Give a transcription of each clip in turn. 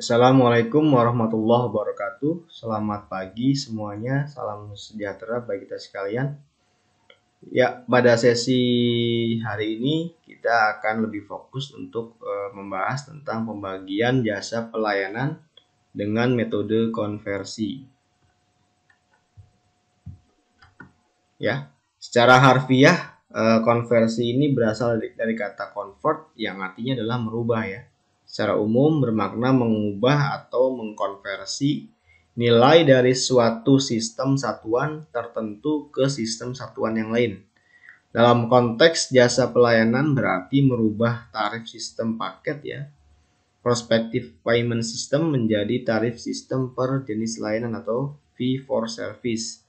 Assalamualaikum warahmatullahi wabarakatuh. Selamat pagi semuanya. Salam sejahtera bagi kita sekalian. Ya, pada sesi hari ini kita akan lebih fokus untuk membahas tentang pembagian jasa pelayanan dengan metode konversi. Ya, secara harfiah konversi ini berasal dari kata convert yang artinya adalah merubah ya. Secara umum bermakna mengubah atau mengkonversi nilai dari suatu sistem satuan tertentu ke sistem satuan yang lain. Dalam konteks jasa pelayanan berarti merubah tarif sistem paket ya, prospective payment system menjadi tarif sistem per jenis layanan atau fee for service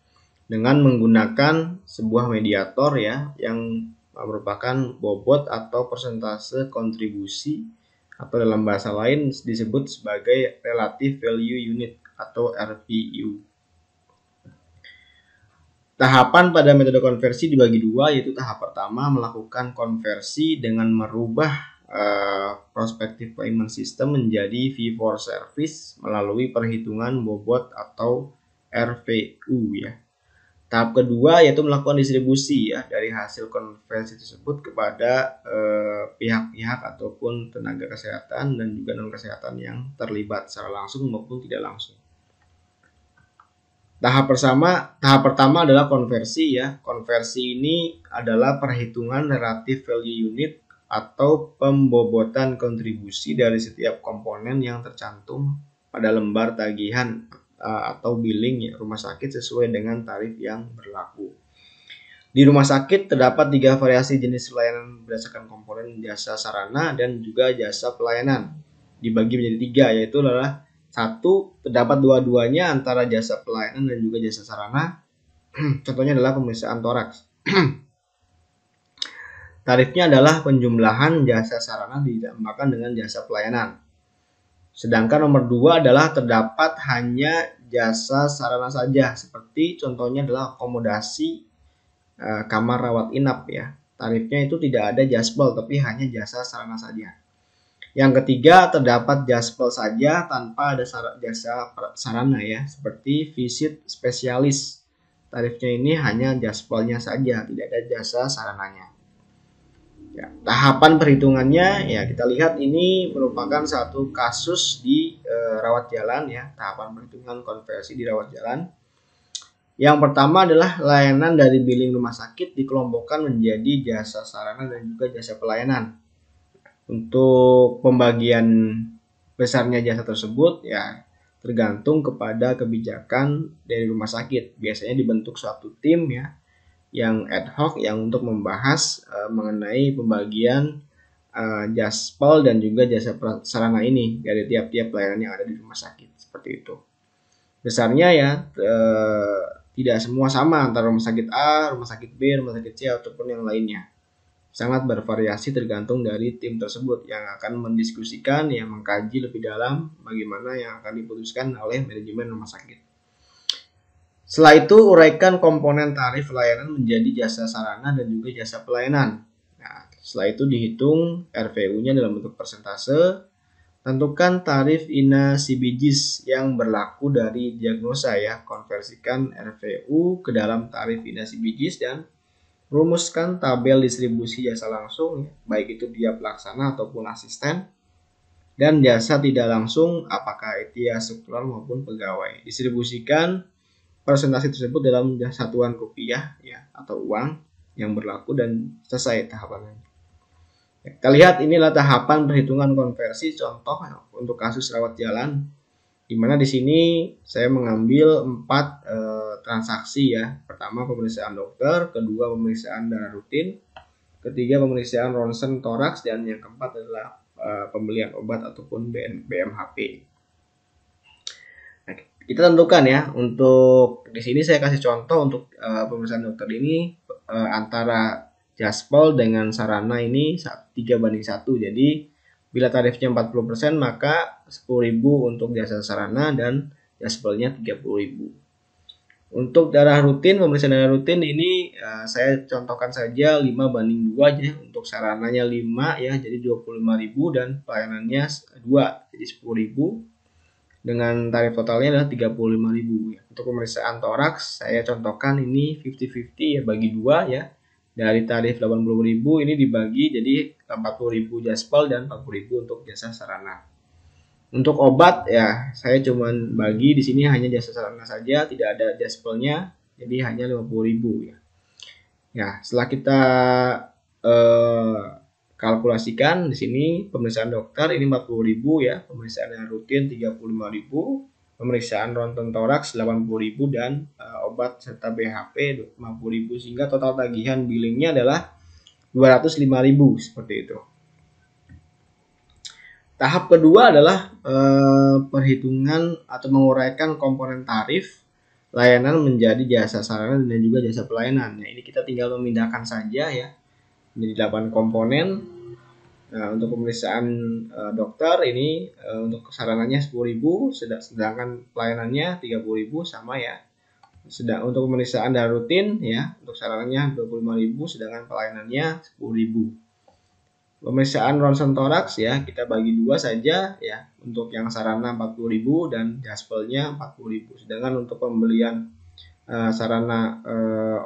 dengan menggunakan sebuah mediator ya yang merupakan bobot atau persentase kontribusi atau dalam bahasa lain disebut sebagai Relative Value Unit atau RVU. Tahapan pada metode konversi dibagi dua, yaitu tahap pertama melakukan konversi dengan merubah prospective payment system menjadi fee for service melalui perhitungan bobot atau RVU ya. Tahap kedua yaitu melakukan distribusi ya dari hasil konversi tersebut kepada pihak-pihak ataupun tenaga kesehatan dan juga non kesehatan yang terlibat secara langsung maupun tidak langsung. Tahap pertama adalah konversi ya. Konversi ini adalah perhitungan relative value unit atau pembobotan kontribusi dari setiap komponen yang tercantum pada lembar tagihan atau billing ya, rumah sakit sesuai dengan tarif yang berlaku. Di rumah sakit terdapat 3 variasi jenis pelayanan berdasarkan komponen jasa sarana dan juga jasa pelayanan. Dibagi menjadi 3, yaitu adalah 1. Terdapat dua-duanya antara jasa pelayanan dan juga jasa sarana. Contohnya adalah pemeriksaan toraks. Tarifnya adalah penjumlahan jasa sarana ditambahkan dengan jasa pelayanan. Sedangkan nomor 2 adalah terdapat hanya jasa sarana saja, seperti contohnya adalah akomodasi kamar rawat inap ya. Tarifnya itu tidak ada jaspel tapi hanya jasa sarana saja. Yang ketiga terdapat jaspel saja tanpa ada jasa sarana ya, seperti visit spesialis. Tarifnya ini hanya jaspelnya saja, tidak ada jasa sarananya. Ya, tahapan perhitungannya ya kita lihat ini merupakan satu kasus di rawat jalan ya, tahapan perhitungan konversi di rawat jalan. Yang pertama adalah layanan dari billing rumah sakit dikelompokkan menjadi jasa sarana dan juga jasa pelayanan. Untuk pembagian besarnya jasa tersebut ya tergantung kepada kebijakan dari rumah sakit. Biasanya dibentuk suatu tim ya yang ad hoc yang untuk membahas mengenai pembagian jaspel dan juga jasa sarana ini dari tiap-tiap pelayanan yang ada di rumah sakit, seperti itu. Besarnya ya tidak semua sama antara rumah sakit A, rumah sakit B, rumah sakit C ataupun yang lainnya. Sangat bervariasi tergantung dari tim tersebut yang akan mendiskusikan, yang mengkaji lebih dalam bagaimana yang akan diputuskan oleh manajemen rumah sakit. Setelah itu, uraikan komponen tarif layanan menjadi jasa sarana dan juga jasa pelayanan. Nah, setelah itu dihitung RVU-nya dalam bentuk persentase. Tentukan tarif INA CBGs yang berlaku dari diagnosa ya. Konversikan RVU ke dalam tarif INA CBGs dan rumuskan tabel distribusi jasa langsung, baik itu dia pelaksana ataupun asisten, dan jasa tidak langsung apakah itu ya struktural maupun pegawai. Distribusikan presentasi tersebut dalam satuan rupiah ya atau uang yang berlaku dan selesai tahapannya. Kita lihat inilah tahapan perhitungan konversi contoh untuk kasus rawat jalan, di mana di sini saya mengambil 4 transaksi ya. Pertama pemeriksaan dokter, kedua pemeriksaan darah rutin, ketiga pemeriksaan ronsen toraks, dan yang keempat adalah pembelian obat ataupun BMHP. Nah, kita tentukan ya untuk di sini saya kasih contoh untuk pemeriksaan dokter ini antara jaspel dengan sarana ini 3:1. Jadi bila tarifnya 40% maka 10.000 untuk jasa sarana dan jaspelnya 30.000. Untuk darah rutin, pemeriksaan darah rutin ini saya contohkan saja 5:2 aja. Untuk sarananya 5 ya, jadi 25.000 dan pelayanannya 2, jadi 10.000. dengan tarif totalnya adalah 35.000 ya. Untuk pemeriksaan toraks saya contohkan ini 50-50 ya, bagi dua ya. Dari tarif 80.000 ini dibagi jadi 40.000 jaspel dan 40.000 untuk jasa sarana. Untuk obat ya saya cuman bagi di sini hanya jasa sarana saja, tidak ada jaspelnya, jadi hanya 50.000 ya. Ya, setelah kita kalkulasikan di sini pemeriksaan dokter ini 40.000 ya, pemeriksaan yang rutin 35.000, pemeriksaan ronsen toraks 80.000 dan obat serta BHP 50.000 sehingga total tagihan billingnya adalah 205.000 seperti itu. Tahap kedua adalah perhitungan atau menguraikan komponen tarif layanan menjadi jasa sarana dan juga jasa pelayanan. Nah, ini kita tinggal memindahkan saja ya menjadi 8 komponen. Nah, untuk pemeriksaan dokter ini untuk sarananya 10.000, sedangkan pelayanannya 30.000 sama ya. Untuk pemeriksaan darah rutin ya, untuk sarananya 25.000, sedangkan pelayanannya 10.000. Pemeriksaan ronsen toraks ya kita bagi dua saja ya, untuk yang sarana 40.000 dan jaspelnya 40.000. Sedangkan untuk pembelian sarana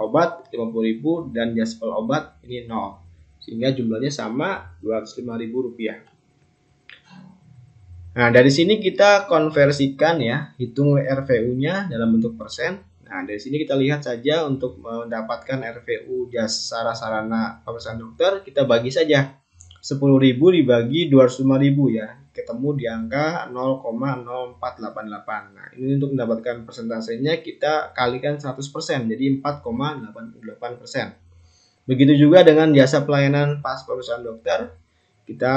obat 50.000 dan jaspel obat ini 0. Sehingga jumlahnya sama 205.000 rupiah. Nah, dari sini kita konversikan ya, hitung RVU-nya dalam bentuk persen. Nah, dari sini kita lihat saja untuk mendapatkan RVU jasa sarana pemeriksaan dokter, kita bagi saja 10.000 dibagi 205.000 ya, ketemu di angka 0,0488. Nah, ini untuk mendapatkan persentasenya kita kalikan 100%, jadi 4,88%. Begitu juga dengan jasa pelayanan pas pemeriksaan dokter, kita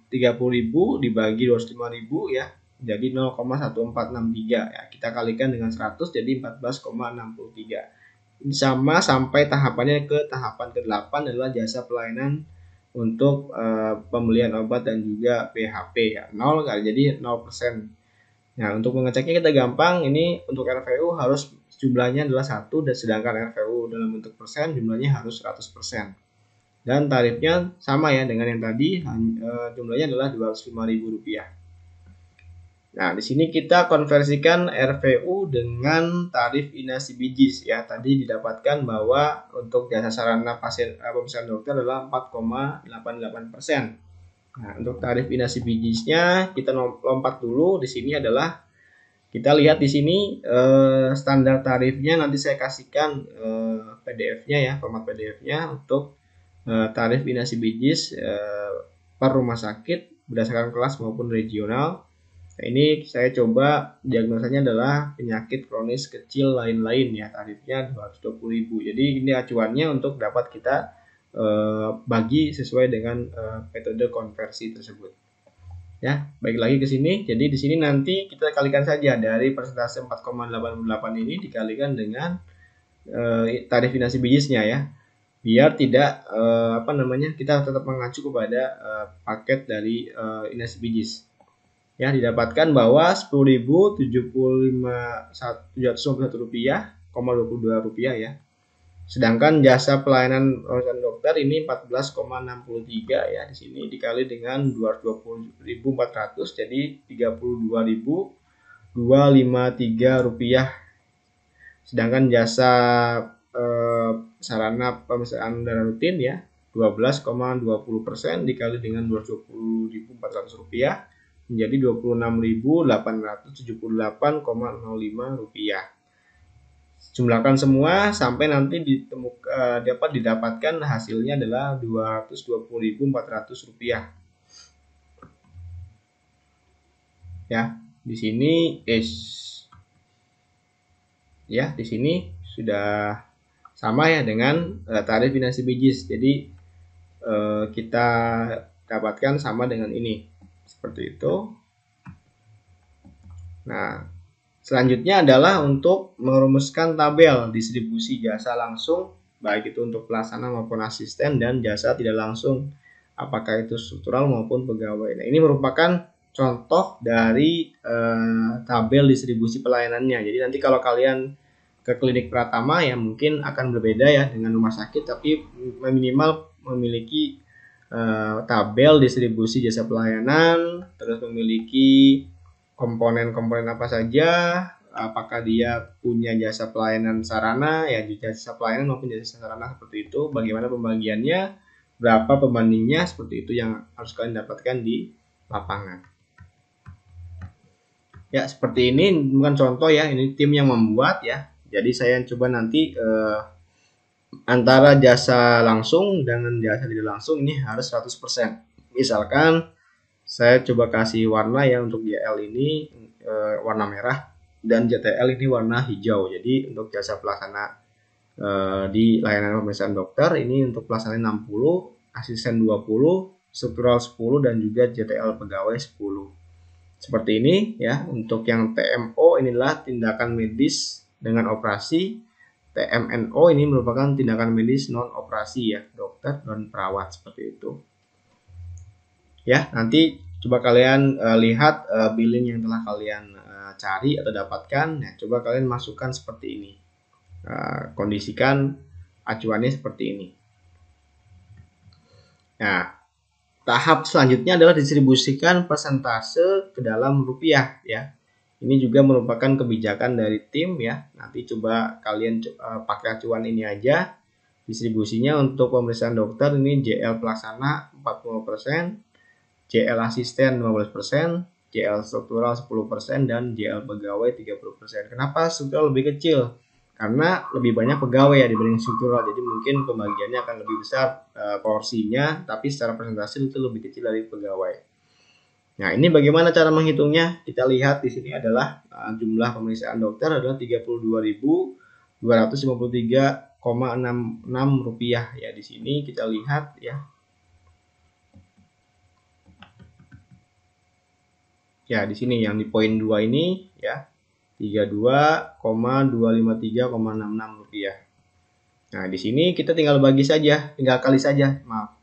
30.000 dibagi 205.000 ya, jadi 0,1463 ya. Kita kalikan dengan 100 jadi 14,63. Ini sama sampai tahapannya ke tahapan ke-8 adalah jasa pelayanan untuk pembelian obat dan juga PHP ya, 0 kali jadi 0%. Nah, untuk mengeceknya kita gampang, ini untuk RVU harus jumlahnya adalah 1 dan sedangkan RVU dalam bentuk persen jumlahnya harus 100%. Dan tarifnya sama ya dengan yang tadi, jumlahnya adalah 205.000 rupiah. Nah, di sini kita konversikan RVU dengan tarif inasi bijis ya. Tadi didapatkan bahwa untuk jasa sarana pemeriksaan dokter adalah 4,88%. Nah, untuk tarif inasi bijisnya kita lompat dulu. Di sini adalah kita lihat di sini standar tarifnya, nanti saya kasihkan PDF-nya ya, format PDF-nya untuk tarif inasi bijis per rumah sakit berdasarkan kelas maupun regional. Nah, ini saya coba diagnosanya adalah penyakit kronis kecil lain-lain ya, tarifnya 220.000. Jadi ini acuannya untuk dapat kita bagi sesuai dengan metode konversi tersebut. Ya, baik lagi ke sini. Jadi di sini nanti kita kalikan saja dari persentase 4,88 ini dikalikan dengan tarif inasi bijisnya ya. Biar tidak kita tetap mengacu kepada paket dari inasi bijis. Ya, didapatkan bahwa 10.075.751 rupiah, 22 rupiah ya. Sedangkan jasa pelayanan ronsen dokter ini 14,63 ya, di sini dikali dengan 220.400 jadi 32.253 rupiah. Sedangkan jasa sarana pemeriksaan darah rutin ya 12,20% dikali dengan 220.400 rupiah menjadi 26.878,05 rupiah. Jumlahkan semua sampai nanti dapat didapatkan hasilnya adalah 220.400 rupiah. Ya, di sini di sini sudah sama ya dengan tarif inasi bijis. Jadi kita dapatkan sama dengan ini. Seperti itu. Nah, selanjutnya adalah untuk merumuskan tabel distribusi jasa langsung, baik itu untuk pelaksana maupun asisten, dan jasa tidak langsung, apakah itu struktural maupun pegawai. Nah, ini merupakan contoh dari tabel distribusi pelayanannya. Jadi nanti kalau kalian ke klinik Pratama ya mungkin akan berbeda ya dengan rumah sakit, tapi minimal memiliki tabel distribusi jasa pelayanan, terus memiliki komponen-komponen apa saja, apakah dia punya jasa pelayanan sarana, ya jasa pelayanan maupun jasa sarana seperti itu, bagaimana pembagiannya, berapa pembandingnya, seperti itu yang harus kalian dapatkan di lapangan. Ya, seperti ini bukan contoh ya, ini tim yang membuat ya. Jadi saya coba nanti antara jasa langsung dengan jasa tidak langsung ini harus 100%. Misalkan saya coba kasih warna ya untuk JL ini warna merah dan JTL ini warna hijau. Jadi untuk jasa pelaksana di layanan pemeriksaan dokter ini untuk pelaksana 60, asisten 20, struktural 10 dan juga JTL pegawai 10. Seperti ini ya. Untuk yang TMO inilah tindakan medis dengan operasi. TMNO ini merupakan tindakan medis non operasi ya, dokter dan perawat, seperti itu. Ya, nanti coba kalian lihat billing yang telah kalian cari atau dapatkan. Nah, coba kalian masukkan seperti ini. Kondisikan acuannya seperti ini. Nah, tahap selanjutnya adalah distribusikan persentase ke dalam rupiah ya. Ini juga merupakan kebijakan dari tim ya. Nanti coba kalian pakai acuan ini aja. Distribusinya untuk pemeriksaan dokter ini JL pelaksana 40%, JL asisten 15%, JL struktural 10% dan JL pegawai 30%. Kenapa struktural lebih kecil? Karena lebih banyak pegawai ya dibanding struktural. Jadi mungkin pembagiannya akan lebih besar porsinya, tapi secara persentase itu lebih kecil dari pegawai. Nah, ini bagaimana cara menghitungnya? Kita lihat di sini adalah jumlah pemeriksaan dokter adalah 32.253,66 rupiah ya. Di sini kita lihat ya. Ya, di sini yang di poin 2 ini ya. 32,253,66 rupiah. Nah, di sini kita tinggal bagi saja, tinggal kali saja, maaf.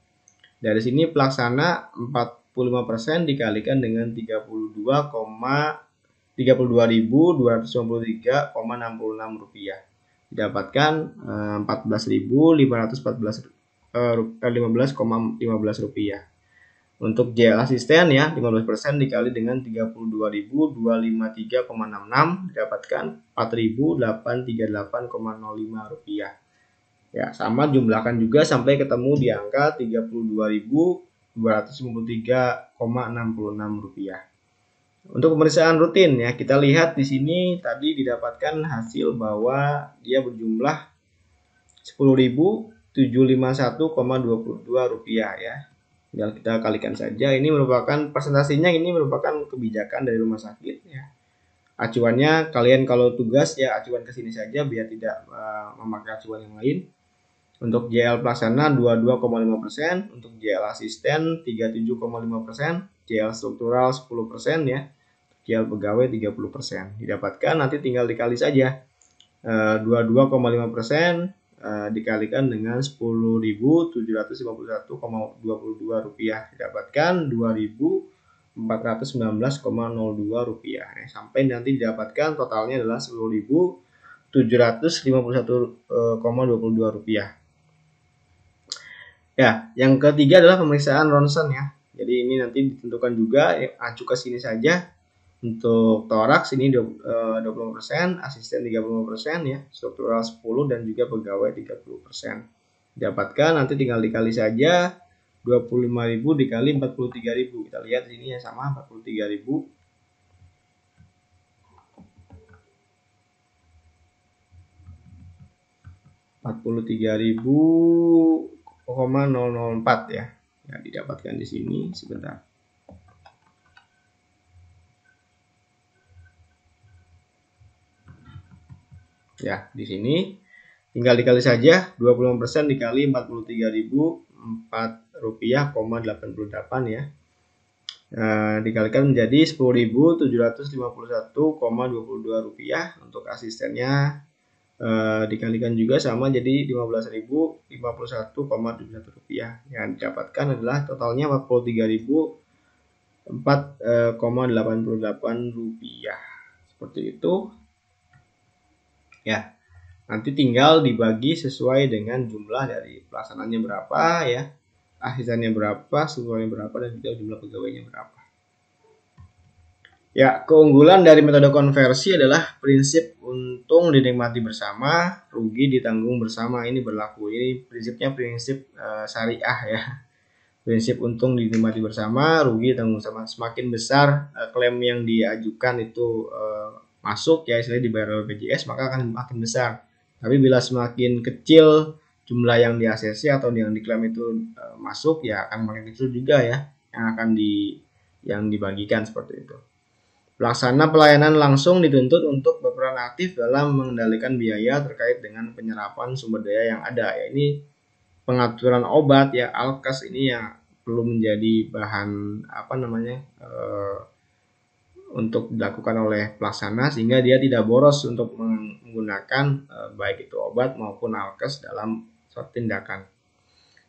Dari sini pelaksana 45% dikalikan dengan 32.253,66 rupiah. Didapatkan 14.515,15 rupiah. Untuk JL asisten ya 15% dikali dengan 32.253,66 didapatkan 4.838,05 rupiah. Ya, sama jumlahkan juga sampai ketemu di angka 32.253,66 rupiah. Untuk pemeriksaan rutin ya, kita lihat di sini tadi didapatkan hasil bahwa dia berjumlah 10.751,22 rupiah ya. Tinggal kita kalikan saja. Ini merupakan presentasinya, ini merupakan kebijakan dari rumah sakit ya. Acuannya kalian kalau tugas ya acuan ke sini saja biar tidak memakai acuan yang lain. Untuk JL pelaksana 22,5%, untuk JL asisten 37,5%, JL struktural 10% ya, JL pegawai 30%. Didapatkan nanti tinggal dikali saja 22,5% dikalikan dengan 10.751,22 rupiah, didapatkan 2.419,02 rupiah. Sampai nanti didapatkan totalnya adalah 10.751,22 rupiah. Ya, yang ketiga adalah pemeriksaan ronsen ya. Jadi ini nanti ditentukan juga, acu ke sini saja. Untuk toraks ini 20%, asisten 35% ya, struktural 10 dan juga pegawai 30%. Dapatkan nanti tinggal dikali saja 25.000 dikali 43.000. Kita lihat di sini ya sama 43.000. ,004 ya. Ya, didapatkan di sini sebentar. Ya, di sini tinggal dikali saja 20% dikali 43.004 rupiah,88 ya. Dikalikan menjadi 10.751,22 rupiah. Untuk asistennya dikalikan juga sama jadi 15.051,71 rupiah. Yang didapatkan adalah totalnya 43.004,88 rupiah. Seperti itu. Ya, nanti tinggal dibagi sesuai dengan jumlah dari pelaksananya berapa ya, asistennya berapa, strukturalnya berapa, dan juga jumlah pegawainya berapa. Ya, keunggulan dari metode konversi adalah prinsip untung dinikmati bersama, rugi ditanggung bersama. Ini berlaku. Ini prinsipnya prinsip syariah ya. Prinsip untung dinikmati bersama, rugi ditanggung bersama. Semakin besar klaim yang diajukan itu masuk ya, istilahnya dibayar oleh BPJS, maka akan makin besar. Tapi bila semakin kecil jumlah yang di ACC atau yang diklaim itu masuk, ya akan makin kecil juga ya yang dibagikan seperti itu. Pelaksana pelayanan langsung dituntut untuk berperan aktif dalam mengendalikan biaya terkait dengan penyerapan sumber daya yang ada. Ya, ini pengaturan obat ya, alkes ini yang perlu menjadi bahan untuk dilakukan oleh pelaksana sehingga dia tidak boros untuk menggunakan baik itu obat maupun alkes dalam suatu tindakan.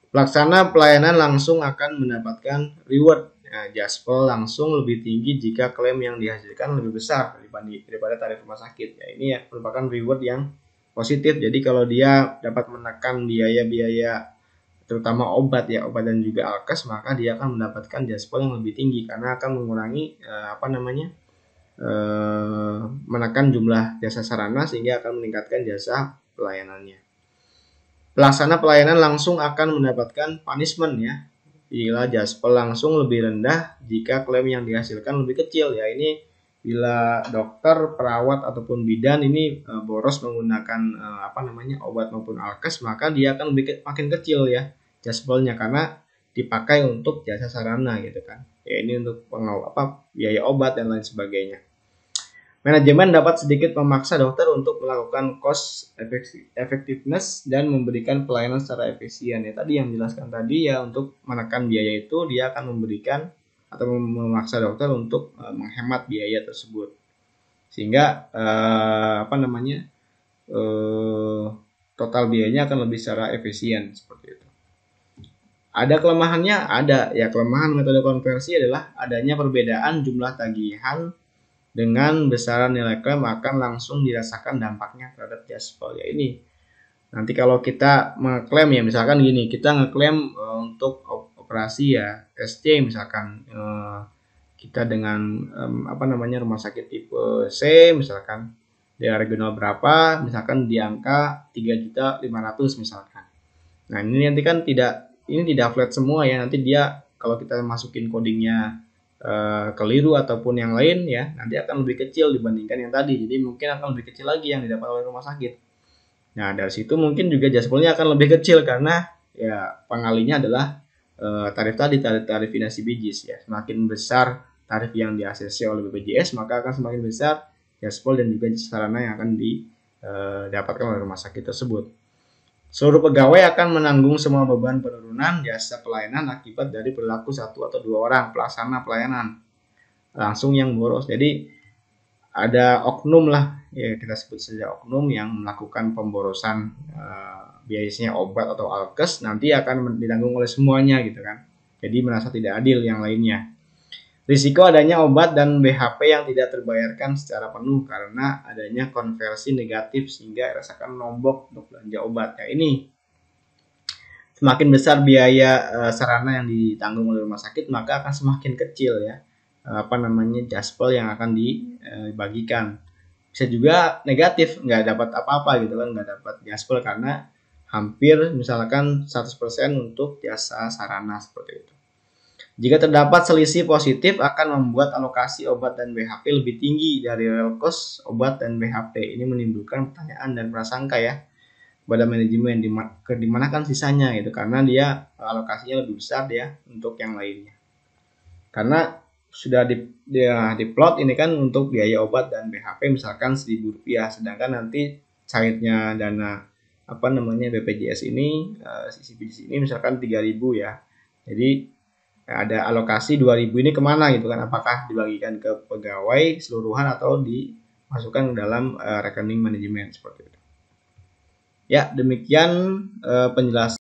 Pelaksana pelayanan langsung akan mendapatkan reward. Jaspel langsung lebih tinggi jika klaim yang dihasilkan lebih besar daripada tarif rumah sakit. Ya, ini ya, merupakan reward yang positif. Jadi kalau dia dapat menekan biaya-biaya terutama obat dan juga alkes, maka dia akan mendapatkan jaspel yang lebih tinggi karena akan mengurangi menekan jumlah jasa sarana sehingga akan meningkatkan jasa pelayanannya. Pelaksana pelayanan langsung akan mendapatkan punishment ya. Bila jaspel langsung lebih rendah jika klaim yang dihasilkan lebih kecil ya. Ini bila dokter, perawat ataupun bidan ini boros menggunakan obat maupun alkes, maka dia akan makin kecil ya jaspelnya karena dipakai untuk jasa sarana gitu kan. Ya ini untuk biaya obat dan lain sebagainya. Manajemen dapat sedikit memaksa dokter untuk melakukan cost effectiveness dan memberikan pelayanan secara efisien. Ya tadi yang dijelaskan tadi ya, untuk menekan biaya itu dia akan memberikan atau memaksa dokter untuk menghemat biaya tersebut. Sehingga total biayanya akan lebih secara efisien seperti itu. Ada kelemahannya? Ada. Ya, kelemahan metode konversi adalah adanya perbedaan jumlah tagihan dengan besaran nilai klaim akan langsung dirasakan dampaknya terhadap jaspel. Ya ini nanti kalau kita mengklaim ya, misalkan gini, kita ngeklaim untuk operasi ya SC misalkan, kita dengan rumah sakit tipe C misalkan daerah regional berapa, misalkan di angka 3.500.000 misalkan. Nah ini nanti kan tidak flat semua ya, nanti dia kalau kita masukin codingnya keliru ataupun yang lain ya, nanti akan lebih kecil dibandingkan yang tadi. Jadi mungkin akan lebih kecil lagi yang didapat oleh rumah sakit. Nah dari situ mungkin juga jaspelnya akan lebih kecil karena ya pengalinya adalah tarif finasi BPJS ya. Semakin besar tarif yang di ACC oleh BPJS, maka akan semakin besar jaspel dan juga sarana yang akan didapatkan oleh rumah sakit tersebut. Seluruh pegawai akan menanggung semua beban penurunan jasa pelayanan akibat dari perilaku satu atau dua orang pelaksana pelayanan langsung yang boros. Jadi ada oknum lah, ya kita sebut saja oknum yang melakukan pemborosan biasanya obat atau alkes, nanti akan ditanggung oleh semuanya gitu kan. Jadi merasa tidak adil yang lainnya. Risiko adanya obat dan BHP yang tidak terbayarkan secara penuh karena adanya konversi negatif sehingga rasakan nombok untuk belanja obat. Ya ini semakin besar biaya sarana yang ditanggung oleh rumah sakit, maka akan semakin kecil ya jaspel yang akan dibagikan. Bisa juga negatif, nggak dapat apa-apa gitu kan, nggak dapat jaspel karena hampir misalkan 100% untuk jasa sarana seperti itu. Jika terdapat selisih positif akan membuat alokasi obat dan BHP lebih tinggi dari real cost obat dan BHP. Ini menimbulkan pertanyaan dan prasangka ya pada manajemen di mana kan sisanya gitu, karena dia alokasinya lebih besar ya untuk yang lainnya. Karena sudah diplot ini kan untuk biaya obat dan BHP misalkan Rp1.000, sedangkan nanti cairnya dana BPJS ini CCBJS ini misalkan 3.000 ya. Jadi ada alokasi 2.000 ini kemana gitu kan, apakah dibagikan ke pegawai keseluruhan atau dimasukkan ke dalam rekening manajemen seperti itu. Ya, demikian penjelasan